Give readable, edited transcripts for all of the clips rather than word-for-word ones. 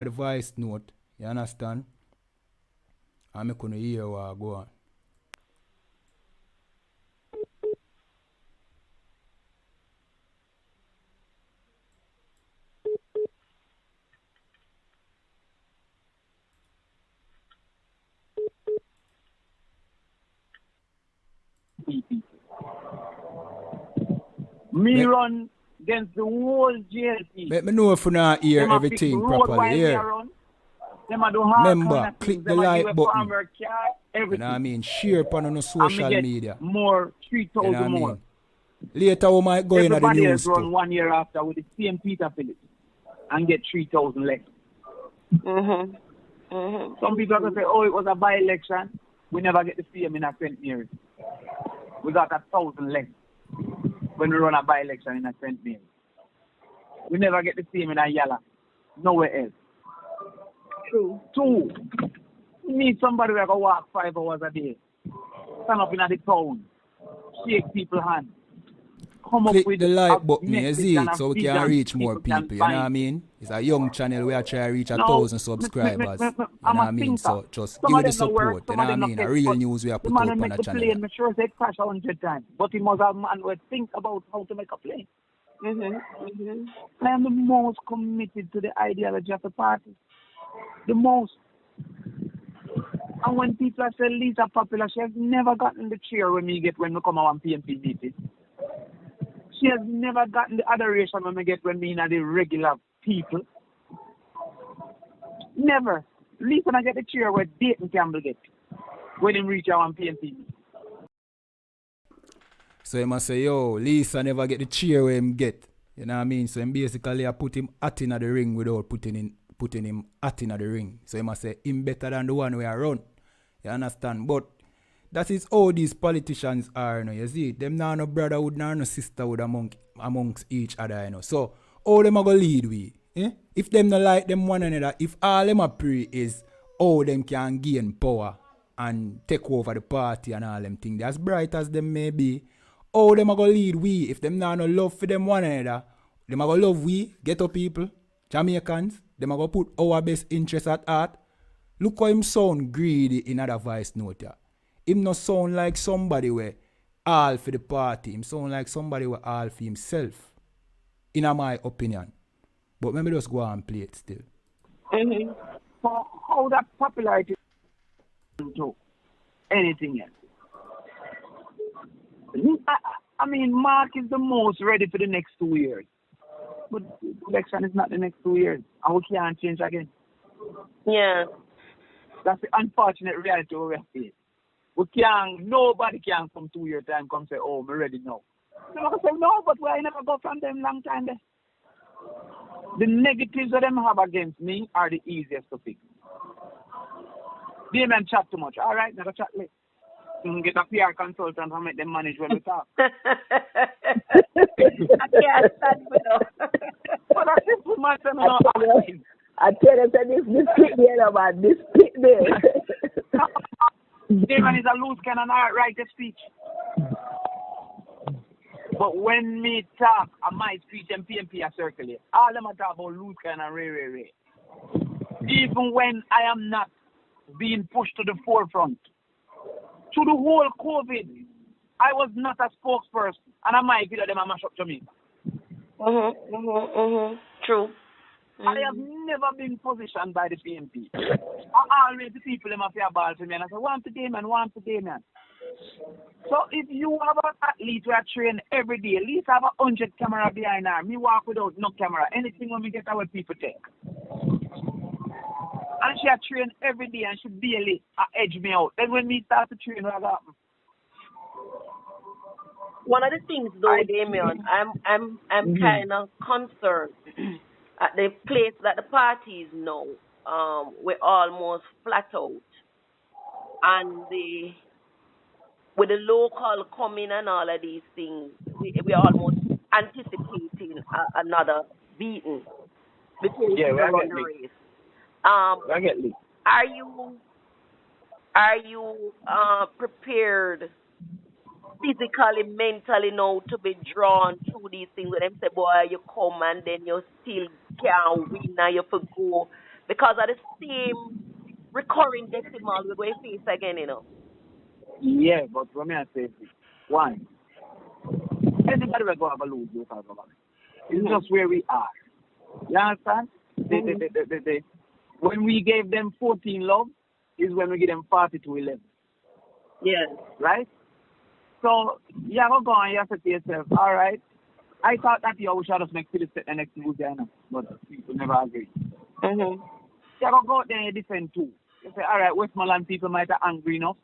the voice note. You understand? I'm going to hear what go on. Me run against the whole JLP. Let me know if you not hear Them everything properly here. Remember, click the like button. You know what I mean? Share upon on social media. More 3,000 you know what I mean? more. Later we might go in the Everybody news else run too. 1 year after with the same Peter Phillips and get 3,000 less. Some people are going to say, oh, it was a by-election. We never get the same in a St. Mary. We got 1,000 less when we run a by-election in a St. Mary. We never get the same in a Yala. Nowhere else. True. 2, you need somebody who can walk 5 hours a day. Stand up in the town. Shake people's hands. Click the like button, you see it, so we can reach more people, you know what I mean? It's a young channel, we are trying to reach 1,000 subscribers, you know what I mean? So just give it the support, you know what I mean? A real news we are put up on the channel. Plane, I'm sure they crash 100 times, but he must have man who think about how to make a plane. I am the most committed to the ideology of the party. The most. And when people say Lisa popular, she has never gotten the cheer when we come on PNP meeting. She has never gotten the adoration when we get when we are the regular people. Never. Lisa I get the cheer where Damion Campbell get when he reach our PNP. So he must say, yo, Lisa never get the cheer where him get. You know what I mean? So him basically I put him at in the ring without putting him at in the ring. So he must say him better than the one we are run. You understand? But that is how these politicians are, you know. You see, them now no brotherhood, now no sisterhood amongst each other, you know. So how them are gonna lead we? Eh? If them not like them one another, if all them a pray is how them can gain power and take over the party and all them things, as bright as them may be, how them are gonna lead we? If them now no love for them one another, them are gonna love we, ghetto people, Jamaicans, them are gonna put our best interest at heart. Look how him sound greedy in other voice note here. Him not sound like somebody where all for the party. Him sound like somebody where all for himself. In my opinion. But maybe just go and play it still. So how that popularity to anything else? I mean, Mark is the most ready for the next 2 years. But the election is not the next 2 years. And we can't change again. Yeah. That's the unfortunate reality we have faced. Nobody can from 2 years time come say, oh, we're ready now. So I say, no, but we never go from them long time there. The negatives that them have against me are the easiest to fix. Damion chat too much. All right, never chat late. You can get a PR consultant and make them manage when we talk. I can't stand for them. But that's simple matter, no. I tell you, this pit there, man. This pit there. Damion is a loose cannon, right speech. But when me talk, my speech and PNP are circulate. All them are talk about loose cannon and ray. Even when I am not being pushed to the forefront. Through the whole COVID, I was not a spokesperson, and I might feel that them a mash up Jamaica. True. I have never been positioned by the PNP. I always the people in my fair ball for me, and I say, want to Damion. So if you have an athlete who are trained every day, at least have 100 camera behind her. Me walk without no camera. Anything when we get our people take. And she are trained every day, and she barely edge me out. Then when we start to train, what happens? One of the things, though, Damion, I'm kind of concerned at the place that the party is now. We're almost flat out, and with the local coming and all of these things, we're almost anticipating another beating between the race. Are you prepared physically, mentally now to be drawn through these things? When them say, boy, you come and then you still can't win and you have to go because of the same recurring decimal we're going to face again, you know. Yeah, but what me I say is, one, anybody will go have a lose local government. It's just where we are. You understand? When we gave them 14 love, is when we give them 40-11. Yes. Right? So, you have to go and you have to say to yourself, all right, I thought that you should just make Philip the next move there, but people never agree. Mm-hmm. You have to go out there and defend too. You say, all right, Westmoreland people might be angry enough,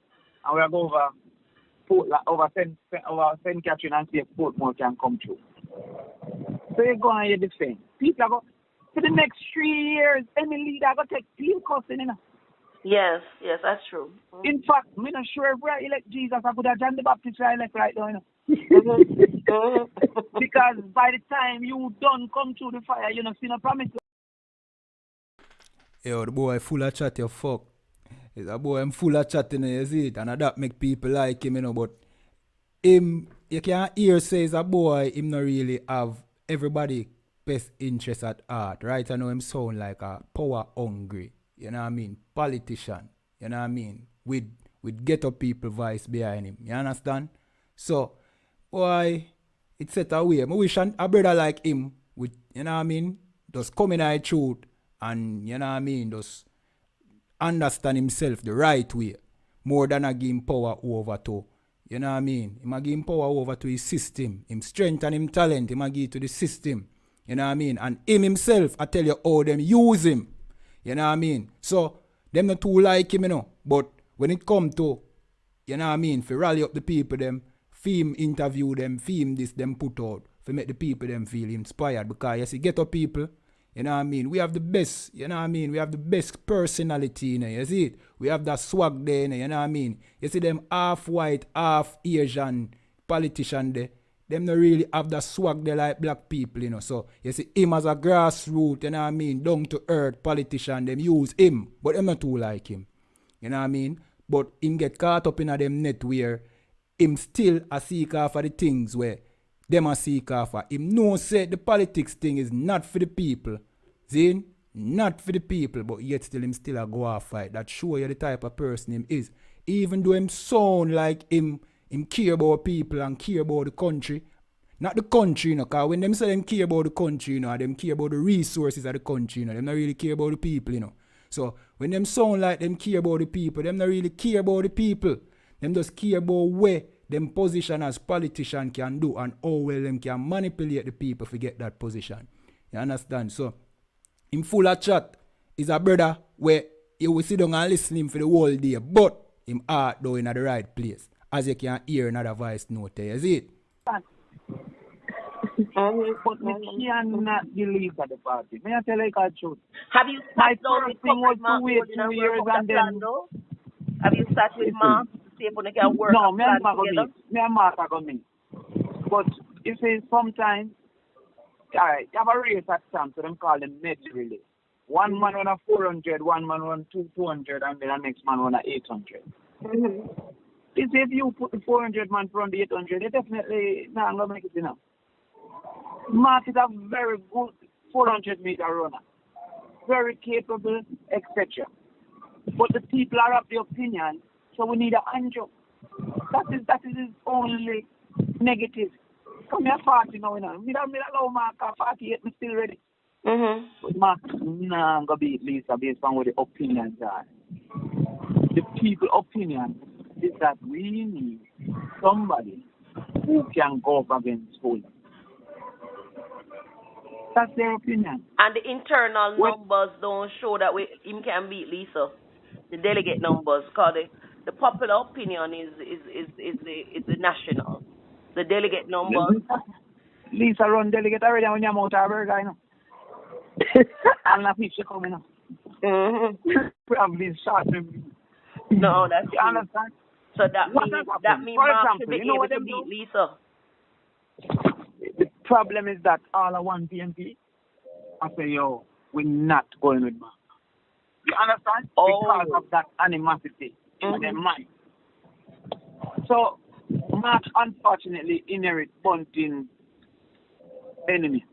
and we'll go over St. Catherine and see if Portmore can come through. So you go and you defend. People are going, for the next 3 years, any leader are going to take pay costing, you know. Yes, that's true. Mm-hmm. In fact, I'm not sure if we elect Jesus, I could have John the Baptist elect right now, you know. Because by the time you done come through the fire, you know, see no promise. Yo, the boy full of chat, you fuck. It's a boy, I'm full of chat, you know, you see it, and that make people like him, you know, but him, you can't hear say a boy, him not really have everybody best interest at heart, right? I know him sound like a power hungry, you know what I mean, politician, you know what I mean, with ghetto people voice behind him, you understand? So, boy, it's set away. I wish a brother like him, with, you know what I mean, just come in the truth and, you know what I mean, just understand himself the right way, more than a give him power over to, you know what I mean, he might give him power over to his system, him strength and him talent, he might give it to the system, you know what I mean, and him himself, I tell you how them use him, you know what I mean, so, them not too like him, you know, but when it come to, you know what I mean, for rally up the people, them, film interview them, film this, them put out, for make the people them feel inspired, because you see, ghetto people, you know what I mean, we have the best, you know what I mean, we have the best personality, you know, you see it, we have that swag there, you know what I mean, you see them half white, half Asian politician there, them not really have that swag there like black people, you know, so you see him as a grassroots, you know what I mean, down to earth politician, them use him, but them not too like him, you know what I mean, but him get caught up in a them net where him still a seek after the things where them a seek after. Him know say the politics thing is not for the people. See? Not for the people, but yet still him still a go off fight. That show you the type of person him is. Even though him sound like him care about people and care about the country. Not the country, you know, because when them say them care about the country, you know, them care about the resources of the country, you know, them not really care about the people, you know. So when them sound like them care about the people, them not really care about the people. Them just care about where them position as politician can do and how well them can manipulate the people to get that position. You understand? So, him full of chat is a brother where you will sit down and listen him for the whole day, but him heart though in the right place. As you can hear another voice note there, you see it? But we cannot believe at the party. May I tell you the truth? Have you My sat down with first thing was Mark to wait 2 years and then... Have you sat with Mark to see if we can work no, me and Mark together? Me and Mark are going to meet. But you see, sometimes, all right, you have a race at times, so them call them medley relay. One man won a 400, one man won 200, and then the next man won a 800. Mm-hmm. You see, if you put the 400 man from the 800, they definitely not going to make it enough. Mark is a very good 400-meter runner. Very capable, etc. But the people are of the opinion, so we need a Andrew. That is his only negative. Come here 40 now, you know. Me don't allow Mark at 48, me still ready. Mm-hmm. But Mark, nah, I'm going to beat Lisa based on what the opinions are. The people opinion is that we need somebody who can go up against Holden. That's their opinion. And the internal numbers don't show that him can beat Lisa. The delegate numbers, because the popular opinion is the national. The delegate numbers. Lisa run delegate already when you're out of her guy, you know. I'm not if she coming up. Mm-hmm. Probably short. No, that's you understand? So that means Mark should be able to beat Lisa. The problem is that all of one PNP, I say, yo, we're not going with Mark. You understand? Because of that animosity in their mind. So, Mark unfortunately inherit Bunting enemy.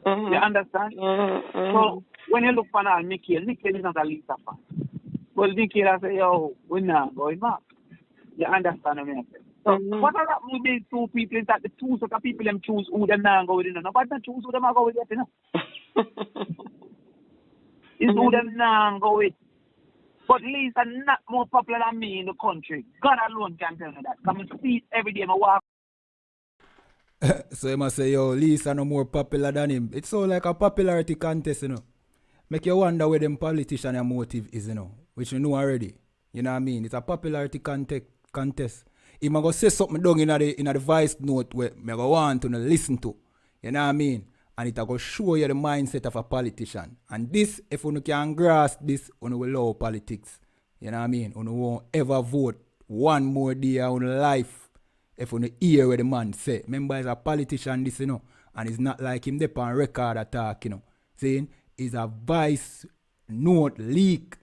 Mm-hmm. You understand? Mm-hmm. So, when you look for now, Nikhil is not a Lisa fan. But Nikhil I say, yo, we're not going back. You understand what I mean? So what are that with these two people is that the two sort of people them choose who them now go with, you know. Nobody not choose who them go with yet, you know. It's who them now go with. But Lisa not more popular than me in the country. God alone can tell me that. Come and see it every day, I walk. So you must say, yo, Lisa no more popular than him. It's so like a popularity contest, you know. Make you wonder where them politician and motive is, you know. Which you know already. You know what I mean? It's a popularity contest. If I go say something down in the voice note where I go want to listen to. You know what I mean? And it will show you the mindset of a politician. And this, if you can grasp this, you will love politics. You know what I mean? You won't ever vote one more day of your life if you hear what the man say. Remember, he's a politician, this, you know, and it's not like him there on record attack, you know. Saying it's a voice note leak.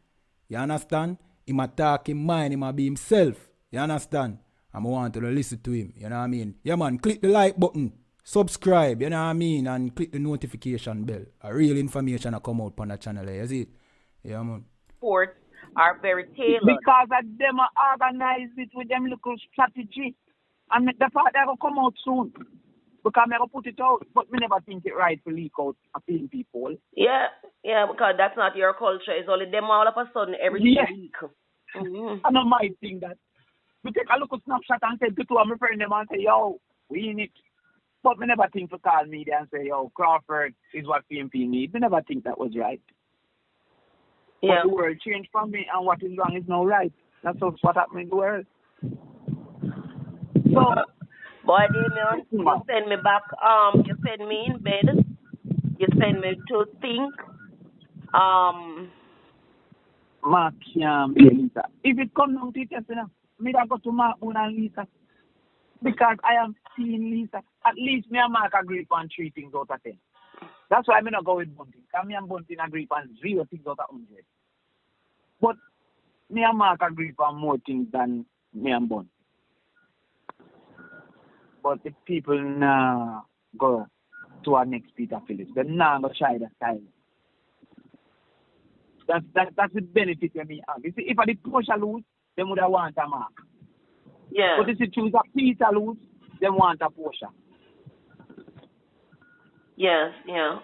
You understand? Him attack him mind, him be himself. You understand? And I want to listen to him. You know what I mean? Yeah, man, click the like button. Subscribe, you know what I mean? And click the notification bell. A real information will come out on the channel. You see it? Yeah, man. Sports are very tailored. Because of them organize it with them little strategy. And the part that will come out soon. Because I will put it out, but we never think it right to leak out a PNP poll. Yeah, because that's not your culture. It's only them all of a sudden every week. I don't mind think that. We take a look at snapshot and say to two of my friends them and say, yo, we in it. But we never think to call media and say, yo, Crawford is what PNP need. We never think that was right. Yeah. But the world changed from me and what is wrong is now right. That's what happened in the world. So, boy, Damion, you send me back, you send me in bed. You send me to think. Mark can't be Lisa. If it comes down to it, you know, me I go to Mark and Lisa. Because I am seeing Lisa. At least me and Mark agree on 3 things out of 10. That's why I'm not go with Bunting. Because me and Bunting agree on 0 things out of 100. But me and Mark agree on more things than me and Bunting. But if people now go to our next Peter Phillips, they now go try that style. That's the benefit that me have. You see, if I did Porsche lose, they would have want a Mark. Yeah. But if you choose a Peter lose, they want a Porsche. Yes, yeah.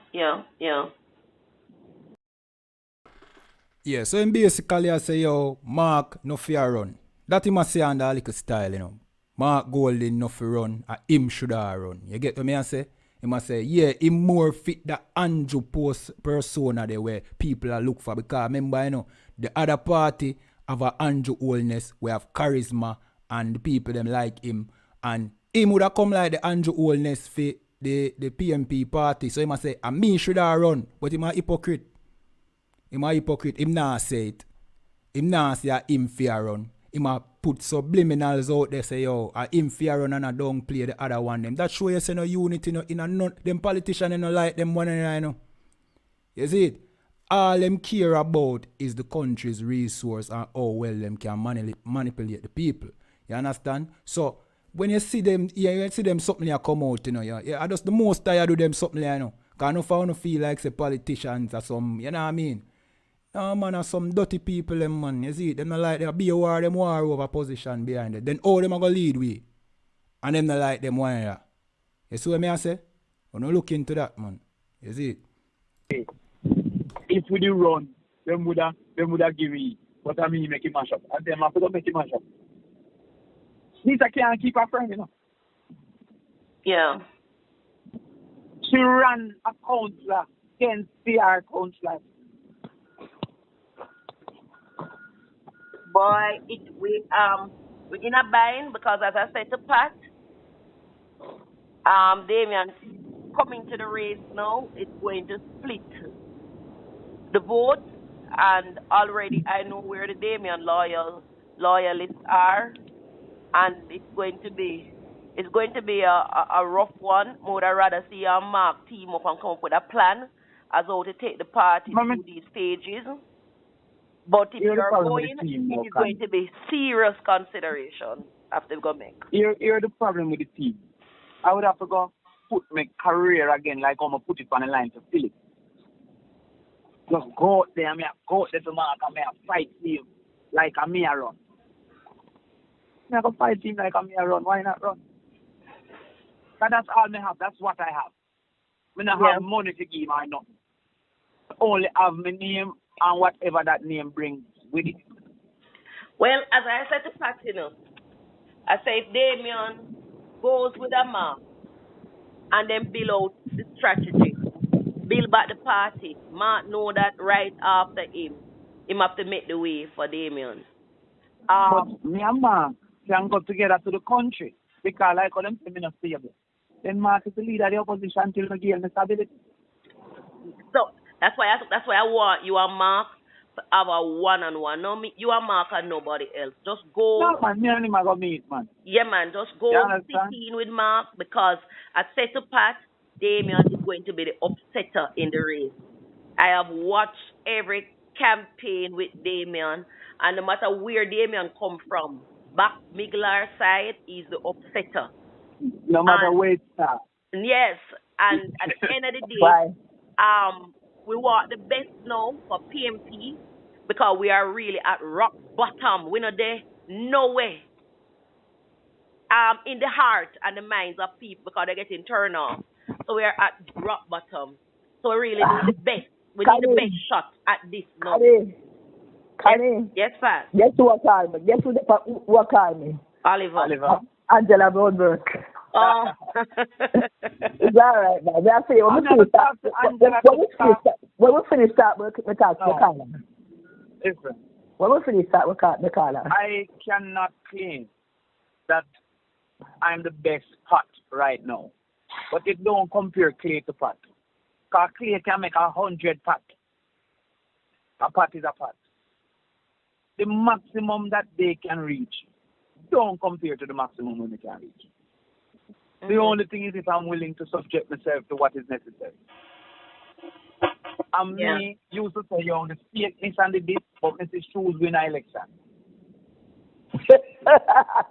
Yeah, so in basically I say, yo, Mark no fear run. That he must say on that little style, you know. Mark Golding no fear run, and him should have run. You get what me I say? He must say, yeah, he more fit the Andrew post persona there where people are look for. Because remember, you know, the other party have a Andrew Holness, we have charisma, and the people them like him. And him would have come like the Andrew Holness for the PNP party. So he must say, and me should have run. But him a hypocrite. Him not say it. Him not say him fear run. Him a put subliminals out there say, yo, him fear run and a don't play the other one. Them. That show you say no unity, no, in a none, them politicians no like them one another, you know. You see it? All them care about is the country's resource and how well them can manipulate the people. You understand? So when you see them, you see them something that come out, you know, I just the most tired of them something, you know. Because I don't feel like say politicians or some, you know what I mean? No man, are some dirty people, them man. You see, them not like they be a war, them war over position behind it. Then all them are gonna lead we. And them not like them one another. You see what I say? We don't look into that, man. You see it? If we do run, them would have give me. But I mean make it mash up. And them have to make it mash up. Lisa can't keep her friend, you know. Yeah. She ran a councillor against CR councillors. Boy, we're in a bind because as I said to Pat, Damion coming to the race now, it's going to split the votes, and already I know where the Damion loyalists are, and it's going to be a rough one. Would I rather see Mark team up and come up with a plan as how to take the party through these stages. But if you're going, it is going to be serious consideration after you go make. Here's the problem with the team. I would have to go put my career again, like I'm going to put it on the line to Philip. Just go out there, go out there to mark and fight him like a me a run. I go fight him like a me a run. Why not run? But that's all me have. That's what I have. Me not have money to give or nothing. Only have my name and whatever that name brings with it. Well, as I said to Pat, I say if Damion goes with a mark and then build out the strategy, build back the party, Mark know that right after him have to make the way for Damion. But me and Mark can go together to the country because like how them say me not stable. Then Mark is the leader of the opposition until we gain the stability. So that's why I want you and Mark to have a one-on-one. No, you and Mark and nobody else. Just go. No man, me and him are gonna meet, man. Yeah, man. Just go sit in with Mark because I said to Pat, Damion is going to be the upsetter in the race. I have watched every campaign with Damion, and no matter where Damion come from, back Miglar side, he's the upsetter. No matter where it starts. Yes, and at the end of the day, we want the best now for PNP because we are really at rock bottom. We're not there, no way. In the heart and the minds of people because they're getting turned off. So we are at rock bottom. So we really need the best. We need the best shot at this now. Yes, Pat. Guess who called me? Guess who called me? Oliver. Angela Broadberg. Oh. It's all right, man. That's it. When we finish that, we'll talk to the caller. Listen. When we finish that, we'll talk to the caller. I cannot claim that I'm the best pot right now. But it don't compare clay to pot. Because clay can make 100 pot. A pot is a pot. The maximum that they can reach don't compare to the maximum when they can reach. The only thing is if I'm willing to subject myself to what is necessary. And me used to say, the fakeness and the bit, but Mrs. Shoes win an election.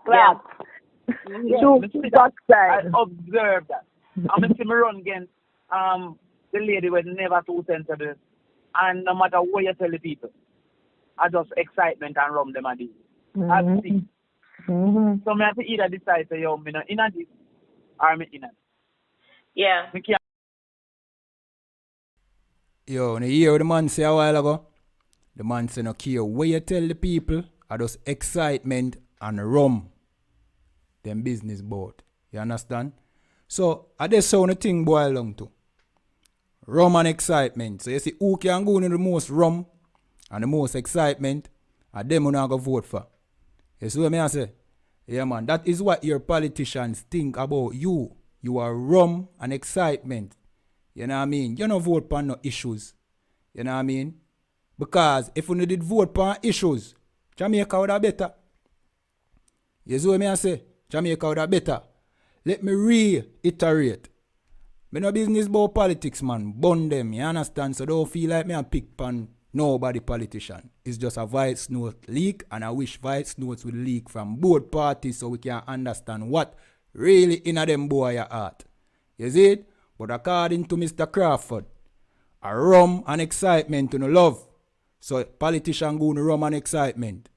Class. I observed that. I'm going to run against the lady was never too sensitive. And no matter what you tell the people, I just excitement and rum them a day. I see. So I have to either decide, say, I'm not in this or I'm in it. Yeah. Yo, when you hear what the man say a while ago, the man say no care what you tell the people, I just excitement and rum them business board. You understand? So, I just saw the thing boil down to. Rum and excitement. So you see who can go into the most rum and the most excitement, and them who not go vote for. You see what I say? Yeah, man, that is what your politicians think about you. You are rum and excitement. You know what I mean? You don't vote for no issues. You know what I mean? Because if you did vote for issues, Jamaica would have better. You see what I say? Jamaica would have better. Let me reiterate. Me no business about politics, man. Bun them, you understand? So don't feel like me a pick pan nobody politician. It's just a voice note leak, and I wish voice notes would leak from both parties so we can understand what really in a them boy heart. You see it? But according to Mr. Crawford, a rum and excitement to no love. So politician go to rum and excitement.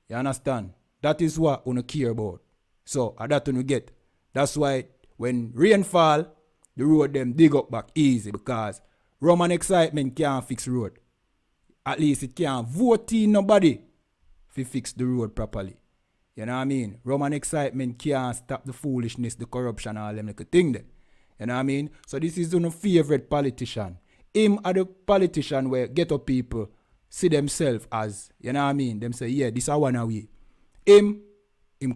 You understand? That is what we care about. So that we get. That's why when rain fall, the road them dig up back easy because rum and excitement can't fix road. At least it can't vote in nobody to fix the road properly. You know what I mean? Rum and excitement can't stop the foolishness, the corruption, all them little thing there. You know what I mean? So this is your favorite politician. Him are the politician where ghetto people see themselves as, you know what I mean? Them say, yeah, this is one away. Him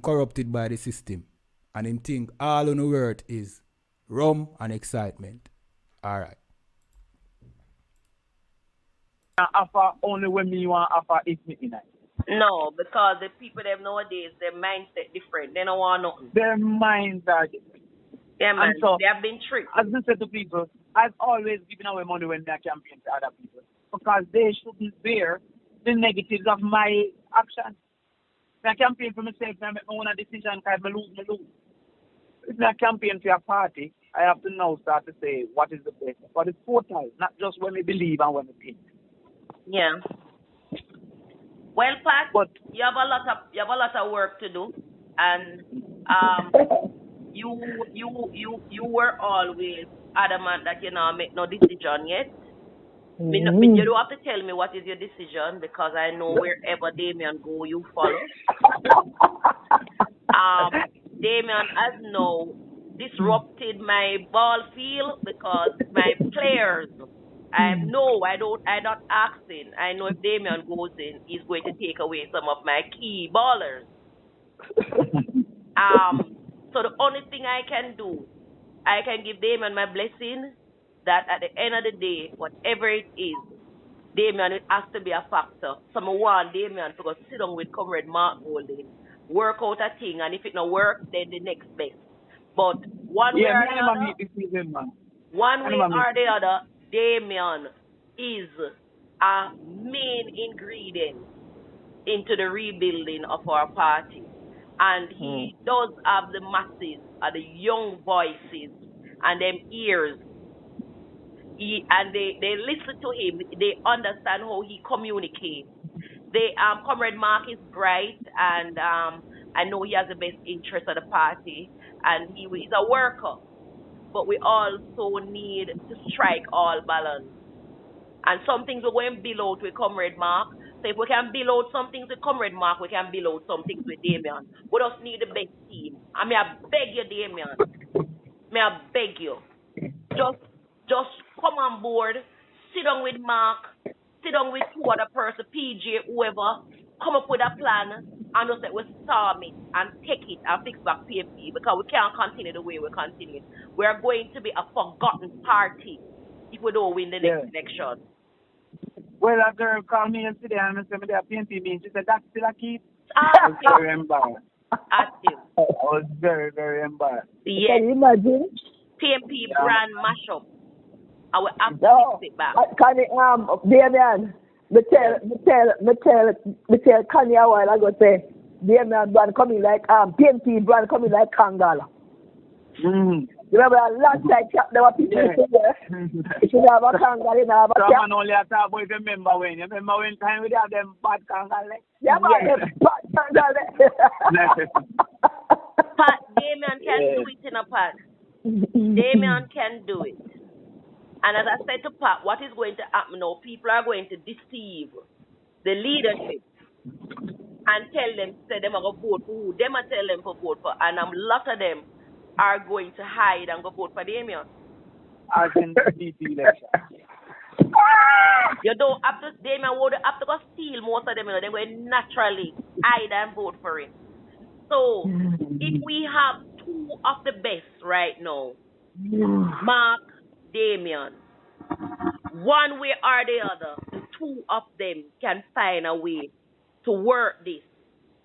corrupted by the system. And him think all on the word is rum and excitement. All right. Offer only when me want offer is me in it. No, because the people them nowadays, their mindset different. They don't want nothing. Their minds are different. Yeah, man. So, they have been tricked. As I said to people, I've always given away money when they campaign to other people. Because they shouldn't bear the negatives of my actions. I campaign for myself and I make my own decision because I lose. If I campaign for a party, I have to now start to say what is the best. But it's total, not just when we believe and when we think. Yeah. Well, Pat, But you have a lot of work to do, and you were always adamant that you know make no decision yet. You don't have to tell me what is your decision because I know wherever Damion go, you follow. Damion has now disrupted my ball field because my players. I'm not asking. I know if Damion goes in, he's going to take away some of my key ballers. So the only thing I can do, I can give Damion my blessing that at the end of the day, whatever it is, Damion has to be a factor. So I want Damion to go sit down with Comrade Mark Golding, work out a thing, and if it not work, then the next best. But one way or the other, Damion is a main ingredient into the rebuilding of our party. And he does have the masses, the young voices, and them ears. They listen to him. They understand how he communicates. Comrade Mark is bright, and I know he has the best interest of the party, and he is a worker. But we also need to strike all balance. And some things we're going to build out with Comrade Mark. So if we can build out some things with Comrade Mark, we can build out some things with Damion. We just need the best team. I beg you, Damion. I beg you. Just come on board, sit down with Mark, sit down with two other person, PJ, whoever, come up with a plan, and just let we storm it and take it and fix back PNP because we can't continue the way we continue. We are going to be a forgotten party if we don't win the next election. Well, a girl called me yesterday and said, "Me PNP mean." She said, "That's still a keep." I was very embarrassed. Active. I was very, very embarrassed. Yes. Can you imagine? PNP brand mashup. I will have to fix it back. Can it, Damion, me tell Kanye a while ago say, Damion brand coming like, PNP brand coming like Kangal. You remember last time there were people there? If you have a Kangal, you have a Someone only a talk about remember when time we have them bad Kangal. Yeah, but them bad Kangal. Pat, Damion can do it in a Pat. Damion can do it. And as I said to Pat, what is going to happen now, people are going to deceive the leadership and tell them, say them are going to vote for who. Them are tell them to vote for. And a lot of them are going to hide and go vote for Damion. As in the DP election. You don't have to, Damion would have to go steal most of them. They're going to naturally hide and vote for him. So, if we have two of the best right now, Mark, Damion, one way or the other, the two of them can find a way to work this.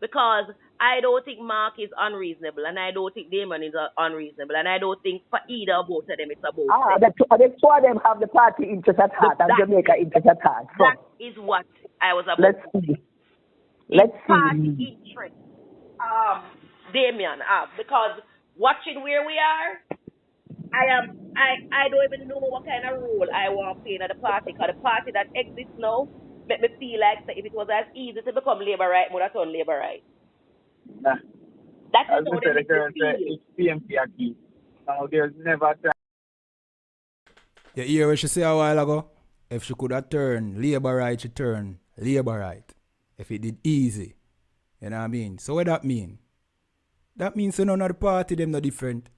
Because I don't think Mark is unreasonable, and I don't think Damion is unreasonable, and I don't think for either of both of them it's about the two of them have the party interest at heart and Jamaica interest at heart. So. That is what I was about to say. Let's see. Party interest. Damion, because watching where we are, I don't even know what kind of role I want to play in the party, because the party that exists now make me feel like if it was as easy to become Labour right, would have done Labour right. Nah. That is how they it's PNP key. Now there's never time. You hear what she said a while ago? If she could have turned Labour right, she turned Labour right. If it did easy. You know what I mean? So what that mean? That means none of the party them no different.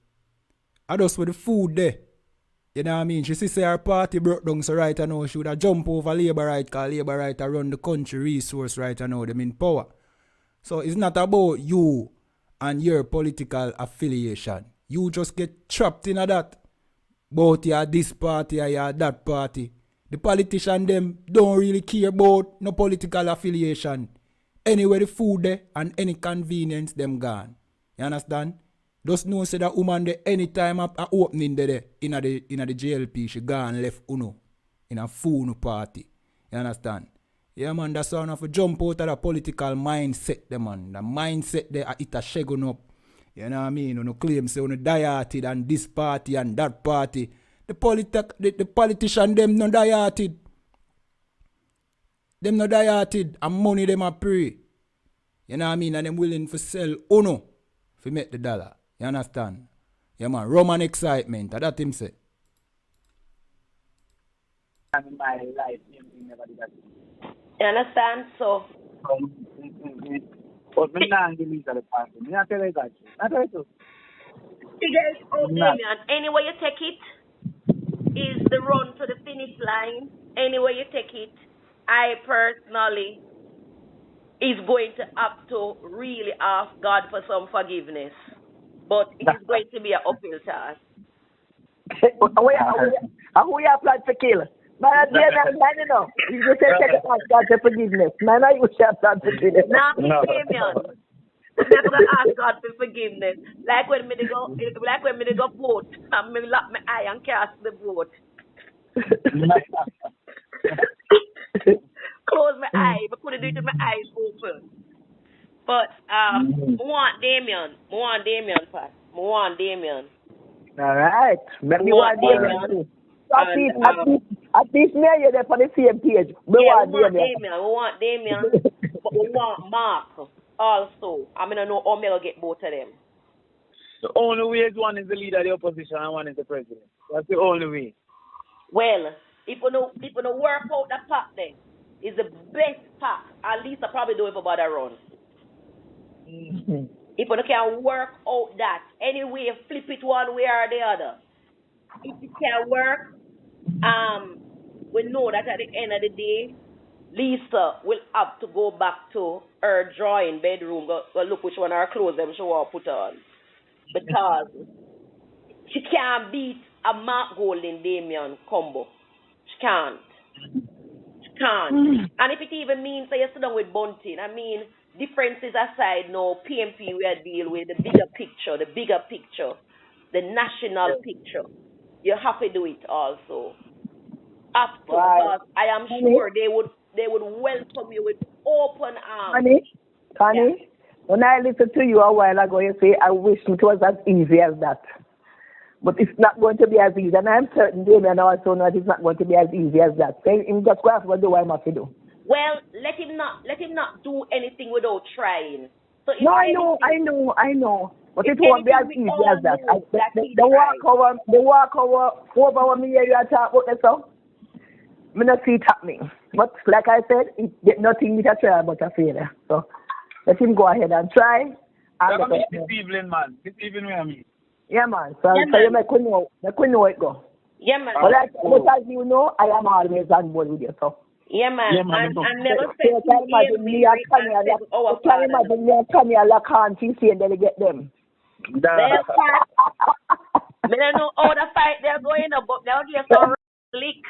I just with the food there. You know what I mean? She say her party broke down so right now she would have jump over Labour right because Labour right run the country resource right now. Them in power. So it's not about you and your political affiliation. You just get trapped in that. Both you are this party or you are that party. The politician them don't really care about no political affiliation. Anywhere the food there and any convenience them gone. You understand? Just know say that woman there anytime a opening there in the JLP she gone left uno in a full party. You understand? Yeah man, that's how enough to jump out of the political mindset there man. The mindset there it a shagun up. You know what I mean? You claim say you die-hearted and this party and that party. The politician them no die-hearted. Them no die-hearted and money them a pray. You know what I mean? And them willing to sell uno to make the dollar. You understand? Yeah man, Roman excitement. That him say. In my life, never did that. You understand? So But me not give me the party. Me not tell you that. Not tell you. figure it out, Damion. Anyway you take it is the run to the finish line. Anyway you take it, I personally is going to have to really ask God for some forgiveness. But it is going to be an uphill task. Who you plan to kill? Man, I know. You just say take ask God for forgiveness. Man, I you shall plan to kill. Now, Damion, I'm never gonna ask God for forgiveness. Like when me go vote, and me lock my eye and cast the vote. Close my eye, but couldn't do it with my eyes open. But I want Damion, Pat. I want Damion. All right. Let me want Damion. At least me and you there for the same page. We want Damion, but we want Mark also. I mean, I know how me gonna get both of them. The only way is one is the leader of the opposition and one is the president. That's the only way. Well, if you know work out the pack then, is the best pack. At least I probably do it for about a run. Mm-hmm. If you can work out that, anyway, flip it one way or the other. If it can work, we know that at the end of the day, Lisa will have to go back to her drawing bedroom, go look which one of her clothes them she want to put on. Because she can't beat a Mark Golding Damion combo. She can't. And if it even means that you sit down with Bunting, I mean, differences aside, no, PNP we are deal with the bigger picture, the national picture. You have to do it also. Have to, because I am sure they would welcome you with open arms. Connie, when I listened to you a while ago, you say, I wish it was as easy as that. But it's not going to be as easy. And I'm certain, Damion also know it's not going to be as easy as that. So him just go after what do I have to do. Well, let him not do anything without trying. So no, I know. But it won't be as easy as that. The walk over me here you talk about that stuff. I not see it happening. But like I said, nothing is a try but a failure. So let him go ahead and try. This evening, man. This evening we are meeting. Yeah, man. So you make we know it go. Yeah, man. But as you know, I am always on board with you. So. Yeah, man. Yeah, man. And never say imagine me and Kanye Lacan and then get them. I don't know all the fight they're going on, but they'll get some leak.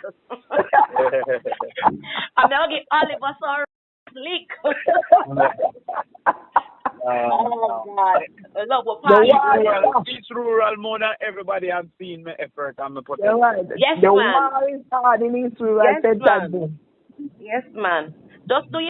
And they'll get Oliver some leak. Oh God! It's rural more than everybody have seen my effort and my potential. Yes, the man. war is hard in East Rural. Yes, man. Yes, man. Just do